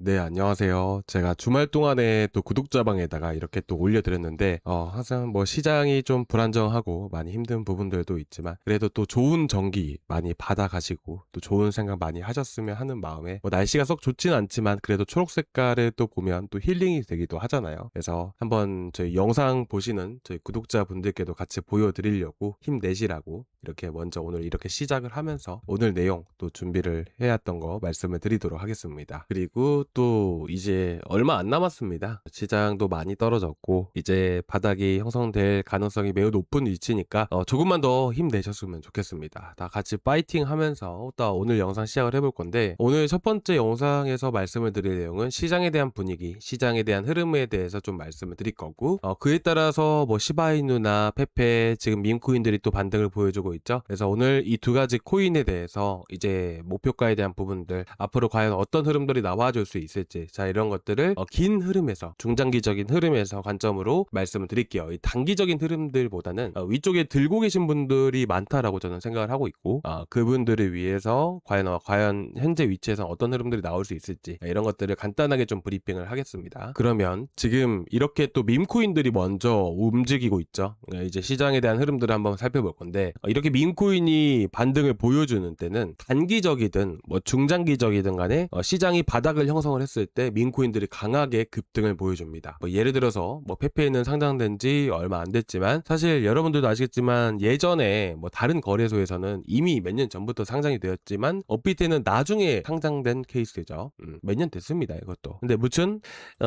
네, 안녕하세요. 제가 주말 동안에 또 구독자방에다가 이렇게 또 올려드렸는데, 항상 뭐 시장이 좀 불안정하고 많이 힘든 부분들도 있지만, 그래도 또 좋은 전기 많이 받아가시고, 또 좋은 생각 많이 하셨으면 하는 마음에, 뭐 날씨가 썩 좋진 않지만, 그래도 초록 색깔을 또 보면 또 힐링이 되기도 하잖아요. 그래서 한번 저희 영상 보시는 저희 구독자분들께도 같이 보여드리려고 힘내시라고 이렇게 먼저 오늘 이렇게 시작을 하면서 오늘 내용 또 준비를 해왔던 거 말씀을 드리도록 하겠습니다. 그리고 또 이제 얼마 안 남았습니다. 시장도 많이 떨어졌고 이제 바닥이 형성될 가능성이 매우 높은 위치니까 조금만 더 힘내셨으면 좋겠습니다. 다 같이 파이팅 하면서 또 오늘 영상 시작을 해볼 건데, 오늘 첫 번째 영상에서 말씀을 드릴 내용은 시장에 대한 분위기, 시장에 대한 흐름에 대해서 좀 말씀을 드릴 거고, 그에 따라서 뭐 시바이누나 페페, 지금 밈코인들이 또 반등을 보여주고 있죠. 그래서 오늘 이 두 가지 코인에 대해서 이제 목표가에 대한 부분들, 앞으로 과연 어떤 흐름들이 나와줄 수 있을지, 자 이런 것들을 긴 흐름에서, 중장기적인 흐름에서 관점으로 말씀을 드릴게요. 이 단기적인 흐름들보다는 위쪽에 들고 계신 분들이 많다라고 저는 생각을 하고 있고, 그분들을 위해서 과연 현재 위치에서 어떤 흐름들이 나올 수 있을지, 이런 것들을 간단하게 좀 브리핑을 하겠습니다. 그러면 지금 이렇게 또 밈코인들이 먼저 움직이고 있죠. 이제 시장에 대한 흐름들을 한번 살펴볼 건데, 이렇게 밈코인이 반등을 보여주는 때는 단기적이든 뭐 중장기적이든 간에 시장이 바닥을 형성을 했을 때 밈코인들이 강하게 급등을 보여줍니다. 뭐 예를 들어서 뭐 페페는 상장된 지 얼마 안 됐지만, 사실 여러분들도 아시겠지만 예전에 뭐 다른 거래소에서는 이미 몇 년 전부터 상장이 되었지만 업비트는 나중에 상장된 케이스죠. 몇 년 됐습니다, 이것도. 근데 무튼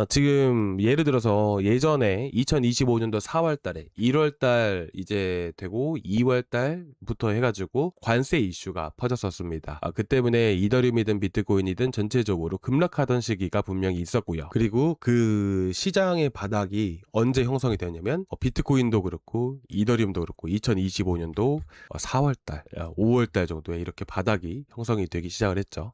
지금 예를 들어서 예전에 2025년도 4월 달에 1월 달 이제 되고 2월 달부터 해가지고 관세 이슈가 퍼졌었습니다. 그 때문에 이더리움이든 비트코인이든 전체적으로 급락하던 시기가 분명히 있었고요. 그리고 그 시장의 바닥이 언제 형성이 되었냐면 비트코인도 그렇고 이더리움도 그렇고 2025년도 4월 달, 5월 달 정도에 이렇게 바닥이 형성이 되기 시작을 했죠.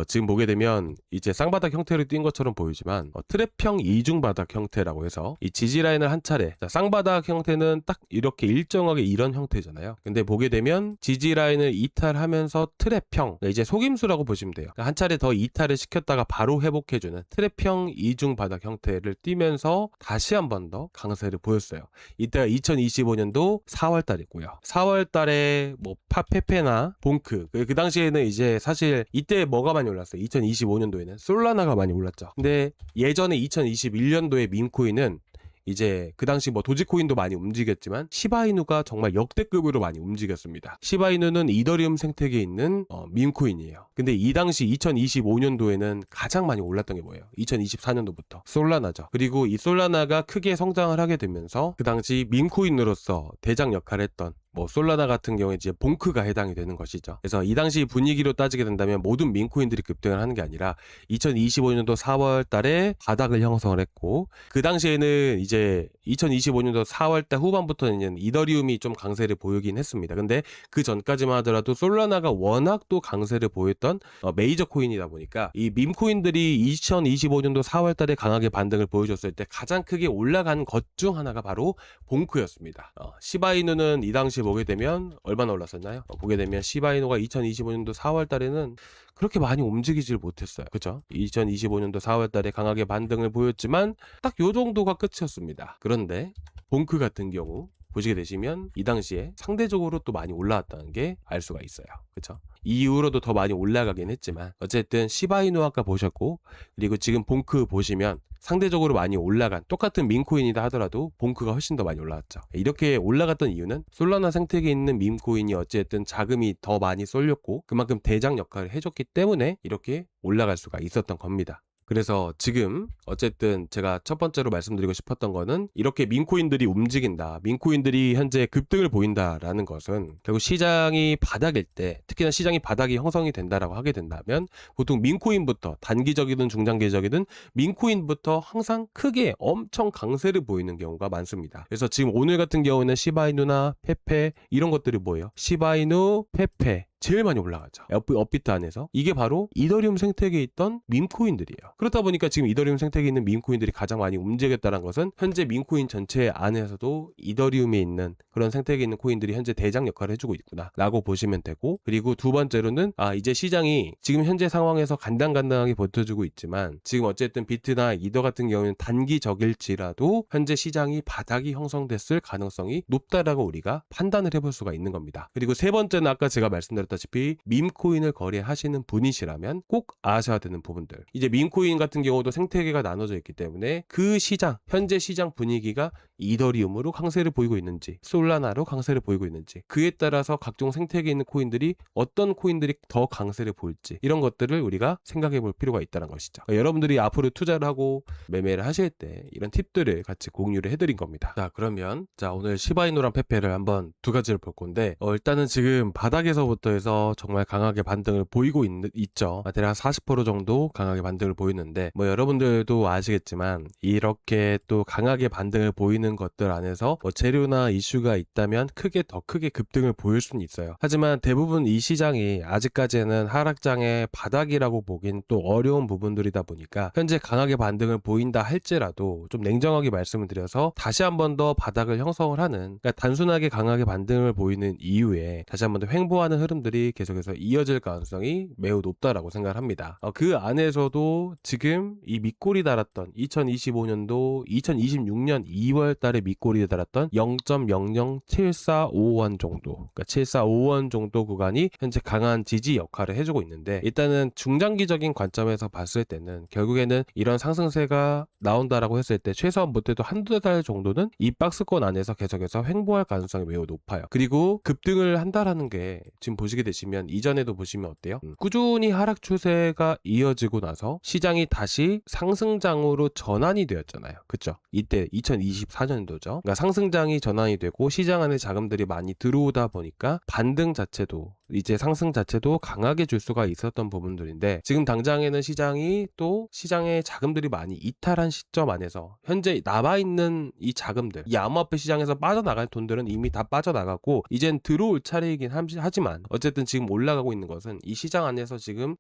지금 보게 되면 이제 쌍바닥 형태로 띈 것처럼 보이지만 트랩형 이중바닥 형태라고 해서 이 지지라인을 한 차례, 쌍바닥 형태는 딱 이렇게 일정하게 이런 형태잖아요. 근데 보게 되면 지지라인을 이탈하면서 트랩형, 이제 속임수라고 보시면 돼요. 한 차례 더 이탈을 시켰다가 바로 회복해주는 트랩형 이중바닥 형태를 띠면서 다시 한 번 더 강세를 보였어요. 이때가 2025년도 4월 달이고요. 4월 달에 뭐 페페나 봉크, 그 당시에는 이제 사실 이때 뭐가 많이 올랐어요. 2025년도에는 솔라나가 많이 올랐죠. 근데 예전에 2021년도에 밈코인은 이제 그 당시 뭐 도지코인도 많이 움직였지만 시바이누가 정말 역대급으로 많이 움직였습니다. 시바이누는 이더리움 생태계에 있는 밈코인이에요. 근데 이 당시 2025년도에는 가장 많이 올랐던 게 뭐예요? 2024년도부터 솔라나죠. 그리고 이 솔라나가 크게 성장을 하게 되면서 그 당시 밈코인으로서 대장 역할을 했던 뭐 솔라나 같은 경우에 이제 봉크가 해당이 되는 것이죠. 그래서 이 당시 분위기로 따지게 된다면 모든 밈코인들이 급등을 하는 게 아니라 2025년도 4월 달에 바닥을 형성을 했고, 그 당시에는 이제 2025년도 4월 달 후반부터는 이더리움이 좀 강세를 보이긴 했습니다. 근데 그 전까지만 하더라도 솔라나가 워낙 또 강세를 보였던 메이저 코인이다 보니까 이 밈코인들이 2025년도 4월 달에 강하게 반등을 보여줬을 때 가장 크게 올라간 것 중 하나가 바로 봉크였습니다. 시바이누는 이 당시 보게 되면 얼마나 올랐었나요? 보게 되면 시바이누가 2025년도 4월 달에는 그렇게 많이 움직이질 못했어요. 그죠? 2025년도 4월 달에 강하게 반등을 보였지만 딱 요 정도가 끝이었습니다. 그런데 봉크 같은 경우 보시게 되시면 이 당시에 상대적으로 또 많이 올라왔다는 게 알 수가 있어요. 그쵸? 이후로도 더 많이 올라가긴 했지만 어쨌든 시바이누 아까 보셨고, 그리고 지금 봉크 보시면 상대적으로 많이 올라간, 똑같은 밈코인이다 하더라도 봉크가 훨씬 더 많이 올라왔죠. 이렇게 올라갔던 이유는 솔라나 생태계에 있는 밈코인이 어쨌든 자금이 더 많이 쏠렸고 그만큼 대장 역할을 해줬기 때문에 이렇게 올라갈 수가 있었던 겁니다. 그래서 지금 어쨌든 제가 첫 번째로 말씀드리고 싶었던 거는, 이렇게 밈코인들이 움직인다, 밈코인들이 현재 급등을 보인다라는 것은 결국 시장이 바닥일 때, 특히나 시장이 바닥이 형성이 된다라고 하게 된다면 보통 밈코인부터, 단기적이든 중장기적이든 밈코인부터 항상 크게 엄청 강세를 보이는 경우가 많습니다. 그래서 지금 오늘 같은 경우는 시바이누나 페페 이런 것들이 뭐예요? 시바이누, 페페 제일 많이 올라가죠. 업비트 안에서. 이게 바로 이더리움 생태계에 있던 밈코인들이에요. 그렇다 보니까 지금 이더리움 생태계에 있는 밈코인들이 가장 많이 움직였다는 것은 현재 밈코인 전체 안에서도 이더리움에 있는 그런 생태계에 있는 코인들이 현재 대장 역할을 해주고 있구나 라고 보시면 되고, 그리고 두 번째로는 이제 시장이 지금 현재 상황에서 간당간당하게 버텨주고 있지만 지금 어쨌든 비트나 이더 같은 경우는 단기적일지라도 현재 시장이 바닥이 형성됐을 가능성이 높다라고 우리가 판단을 해볼 수가 있는 겁니다. 그리고 세 번째는 아까 제가 말씀드렸다시피 밈코인을 거래하시는 분이시라면 꼭 아셔야 되는 부분들. 이제 밈코인 같은 경우도 생태계가 나눠져 있기 때문에 그 시장, 현재 시장 분위기가 이더리움으로 강세를 보이고 있는지 솔라나로 강세를 보이고 있는지, 그에 따라서 각종 생태계에 있는 코인들이 어떤 코인들이 더 강세를 보일지, 이런 것들을 우리가 생각해 볼 필요가 있다는 것이죠. 그러니까 여러분들이 앞으로 투자를 하고 매매를 하실 때 이런 팁들을 같이 공유를 해드린 겁니다. 자, 그러면 오늘 시바이누랑 페페를 한번 두 가지를 볼 건데, 일단은 지금 바닥에서부터 해서 정말 강하게 반등을 보이고 있죠. 대략 40% 정도 강하게 반등을 보이는데, 여러분들도 아시겠지만 이렇게 또 강하게 반등을 보이는 것들 안에서 재료나 이슈가 있다면 더 크게 급등을 보일 수는 있어요. 하지만 대부분 이 시장이 아직까지는 하락장의 바닥이라고 보긴 또 어려운 부분들이다 보니까 현재 강하게 반등을 보인다 할지라도 좀 냉정하게 말씀을 드려서 다시 한 번 더 바닥을 형성을 하는, 그러니까 단순하게 강하게 반등을 보이는 이후에 다시 한 번 더 횡보하는 흐름들이 계속해서 이어질 가능성이 매우 높다라고 생각을 합니다. 그 안에서도 지금 이 밑골이 달았던 2025년도 2026년 2월 달에 밑골이 달았던 0.00745원 정도, 그러니까 745원 정도 구간이 현재 강한 지지 역할을 해주고 있는데, 일단은 중장기적인 관점에서 봤을 때는 결국에는 이런 상승세가 나온다라고 했을 때 최소한 못해도 한두 달 정도는 이 박스권 안에서 계속해서 횡보할 가능성이 매우 높아요. 그리고 급등을 한다라는 게 지금 보시게 되시면 이전에도 보시면 어때요? 꾸준히 하락 추세가 이어지고 나서 시장이 다시 상승장으로 전환이 되었잖아요. 그쵸? 이때 2024년도죠. 그러니까 상승장이 전환이 되고 시장 안에 자금들이 많이 들어오다 보니까 반등 자체도, 이제 상승 자체도 강하게 줄 수가 있었던 부분들인데, 지금 당장에는 시장이 또 시장에 자금들이 많이 이탈한 시점 안에서 현재 남아있는 이 자금들, 이 암호화폐 시장에서 빠져나갈 돈들은 이미 다 빠져나가고 이젠 들어올 차례이긴 하지만 어쨌든 지금 올라가고 있는 것은 이 시장 안에서 지금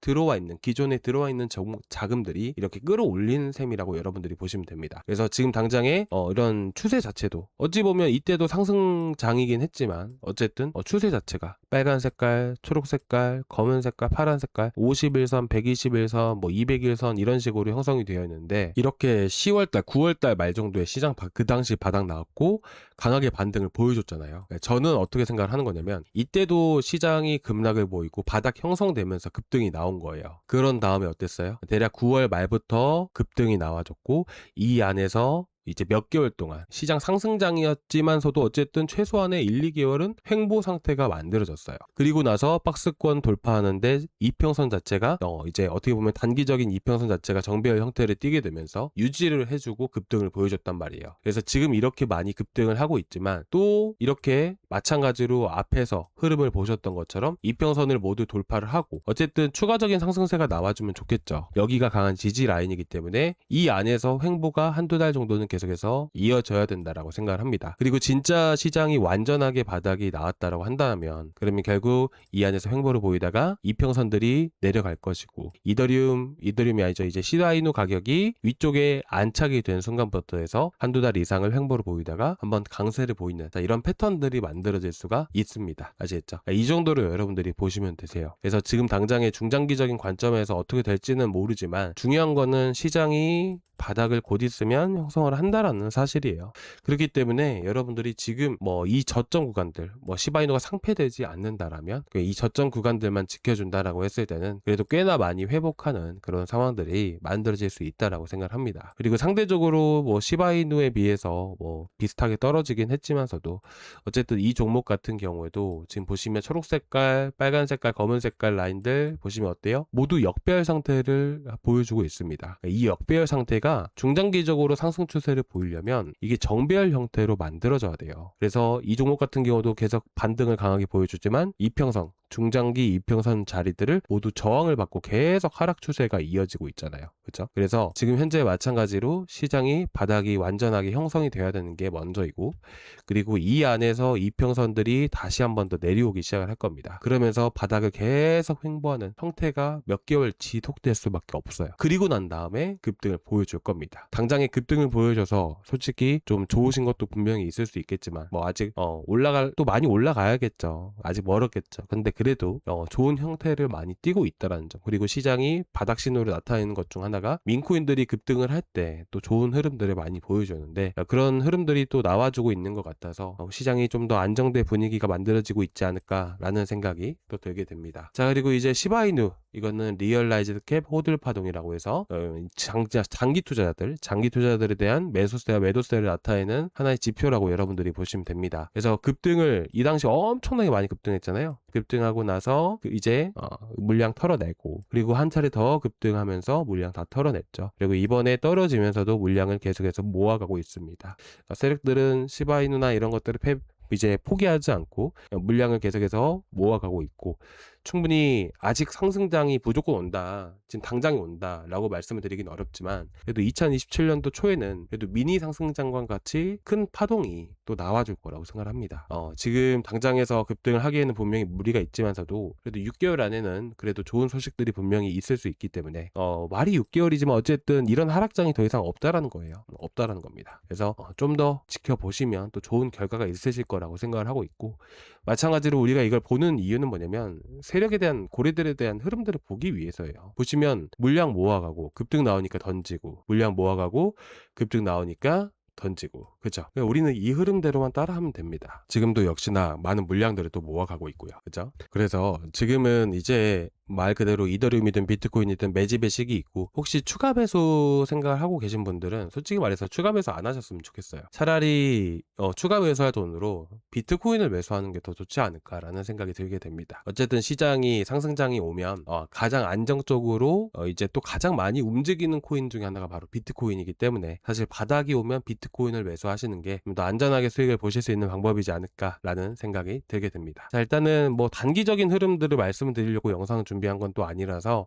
기존에 들어와 있는 자금들이 이렇게 끌어올리는 셈이라고 여러분들이 보시면 됩니다. 그래서 지금 당장에 이런 추세 자체도 어찌 보면 이때도 상승장이긴 했지만 어쨌든 추세 자체가 빨간 색깔, 초록 색깔, 검은 색깔, 파란 색깔, 51선, 121선, 201선 이런 식으로 형성이 되어 있는데, 이렇게 10월달, 9월달 말 정도에 시장 그 당시 바닥 나왔고 강하게 반등을 보여줬잖아요. 저는 어떻게 생각을 하는 거냐면 이때도 시장이 급락을 보이고 바닥 형성되면서 급등이 나온 거예요. 그런 다음에 어땠어요? 대략 9월 말부터 급등이 나와줬고 이 안에서 이제 몇 개월 동안 시장 상승장이었지만서도 어쨌든 최소한의 1, 2개월은 횡보 상태가 만들어졌어요. 그리고 나서 박스권 돌파하는데 이평선 자체가 이제 어떻게 보면 단기적인 이평선 자체가 정배열 형태를 띠게 되면서 유지를 해주고 급등을 보여줬단 말이에요. 그래서 지금 이렇게 많이 급등을 하고 있지만 또 이렇게 마찬가지로 앞에서 흐름을 보셨던 것처럼 이평선을 모두 돌파를 하고 어쨌든 추가적인 상승세가 나와주면 좋겠죠. 여기가 강한 지지 라인이기 때문에 이 안에서 횡보가 한두 달 정도는 계속해서 이어져야 된다라고 생각을 합니다. 그리고 진짜 시장이 완전하게 바닥이 나왔다라고 한다면 그러면 결국 이 안에서 횡보를 보이다가 이평선들이 내려갈 것이고 이더리움이 아니죠. 이제 시바이누 가격이 위쪽에 안착이 된 순간부터 해서 한두 달 이상을 횡보를 보이다가 한번 강세를 보이는 이런 패턴들이 만들어질 수가 있습니다. 아시겠죠? 이 정도로 여러분들이 보시면 되세요. 그래서 지금 당장의 중장기적인 관점에서 어떻게 될지는 모르지만 중요한 거는 시장이 바닥을 곧 있으면 형성을 한다라는 사실이에요. 그렇기 때문에 여러분들이 지금 이 저점 구간들, 시바이누가 상폐되지 않는다라면 이 저점 구간들만 지켜준다라고 했을 때는 그래도 꽤나 많이 회복하는 그런 상황들이 만들어질 수 있다라고 생각을 합니다. 그리고 상대적으로 시바이누에 비해서 비슷하게 떨어지긴 했지만서도 어쨌든 이 종목 같은 경우에도 지금 보시면 초록 색깔, 빨간 색깔, 검은 색깔 라인들 보시면 어때요? 모두 역배열 상태를 보여주고 있습니다. 이 역배열 상태가 중장기적으로 상승 추세를 보이려면 이게 정배열 형태로 만들어져야 돼요. 그래서 이 종목 같은 경우도 계속 반등을 강하게 보여주지만 이평선, 중장기 이평선 자리들을 모두 저항을 받고 계속 하락 추세가 이어지고 있잖아요. 그렇죠? 그래서 지금 현재 마찬가지로 시장이 바닥이 완전하게 형성이 되어야 되는 게 먼저이고, 그리고 이 안에서 이평선들이 다시 한 번 더 내려오기 시작을 할 겁니다. 그러면서 바닥을 계속 횡보하는 형태가 몇 개월 지속될 수밖에 없어요. 그리고 난 다음에 급등을 보여줄 겁니다. 당장에 급등을 보여줘서 솔직히 좀 좋으신 것도 분명히 있을 수 있겠지만 뭐 아직 또 많이 올라가야겠죠. 아직 멀었겠죠. 근데 그래도 좋은 형태를 많이 띄고 있다라는 점, 그리고 시장이 바닥 신호를 나타내는 것 중 하나가 민코인들이 급등을 할 때 또 좋은 흐름들을 많이 보여주는데, 그런 흐름들이 또 나와주고 있는 것 같아서 시장이 좀 더 안정된 분위기가 만들어지고 있지 않을까라는 생각이 또 들게 됩니다. 자, 그리고 이제 시바이누, 이거는 리얼라이즈드 캡 호들 파동이라고 해서 장기 투자자들에 대한 매수세와 매도세를 나타내는 하나의 지표라고 여러분들이 보시면 됩니다. 그래서 급등을 이 당시 엄청나게 많이 급등했잖아요. 급등하고 나서 이제 물량 털어내고, 그리고 한 차례 더 급등하면서 물량 다 털어냈죠. 그리고 이번에 떨어지면서도 물량을 계속해서 모아가고 있습니다. 세력들은 시바이누나 이런 것들을 이제 포기하지 않고 물량을 계속해서 모아가고 있고, 충분히 아직 상승장이 무조건 온다, 지금 당장이 온다 라고 말씀을 드리긴 어렵지만, 그래도 2027년도 초에는 그래도 미니 상승장과 같이 큰 파동이 또 나와줄 거라고 생각을 합니다. 지금 당장에서 급등을 하기에는 분명히 무리가 있지만서도 그래도 6개월 안에는 그래도 좋은 소식들이 분명히 있을 수 있기 때문에 말이 6개월이지만 어쨌든 이런 하락장이 더 이상 없다라는 거예요. 없다라는 겁니다. 그래서 좀 더 지켜보시면 또 좋은 결과가 있으실 거라고 생각을 하고 있고, 마찬가지로 우리가 이걸 보는 이유는 뭐냐면 세력에 대한, 고래들에 대한 흐름들을 보기 위해서예요. 보시면 물량 모아가고 급등 나오니까 던지고, 물량 모아가고 급등 나오니까 던지고, 그죠? 우리는 이 흐름대로만 따라하면 됩니다. 지금도 역시나 많은 물량들을 또 모아가고 있고요. 그죠? 그래서 지금은 이제 말 그대로 이더리움이든 비트코인이든 매집의 시기 있고, 혹시 추가 매수 생각을 하고 계신 분들은 솔직히 말해서 추가 매수 안 하셨으면 좋겠어요. 차라리 추가 매수할 돈으로 비트코인을 매수하는 게 더 좋지 않을까라는 생각이 들게 됩니다. 어쨌든 시장이 상승장이 오면 가장 안정적으로 이제 또 가장 많이 움직이는 코인 중에 하나가 바로 비트코인이기 때문에, 사실 바닥이 오면 비트코인을 매수하시는 게 좀 더 안전하게 수익을 보실 수 있는 방법이지 않을까라는 생각이 들게 됩니다. 자, 일단은 뭐 단기적인 흐름들을 말씀을 드리려고 영상을 준비한 건 또 아니라서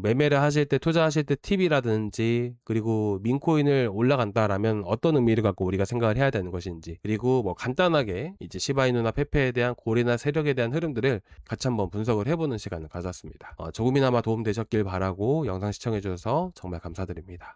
매매를 하실 때, 투자하실 때 팁이라든지, 그리고 민코인을 올라간다라면 어떤 의미를 갖고 우리가 생각을 해야 되는 것인지, 그리고 뭐 간단하게 이제 시바이누나 페페에 대한 고래나 세력에 대한 흐름들을 같이 한번 분석을 해보는 시간을 가졌습니다. 조금이나마 도움 되셨길 바라고 영상 시청해 주셔서 정말 감사드립니다.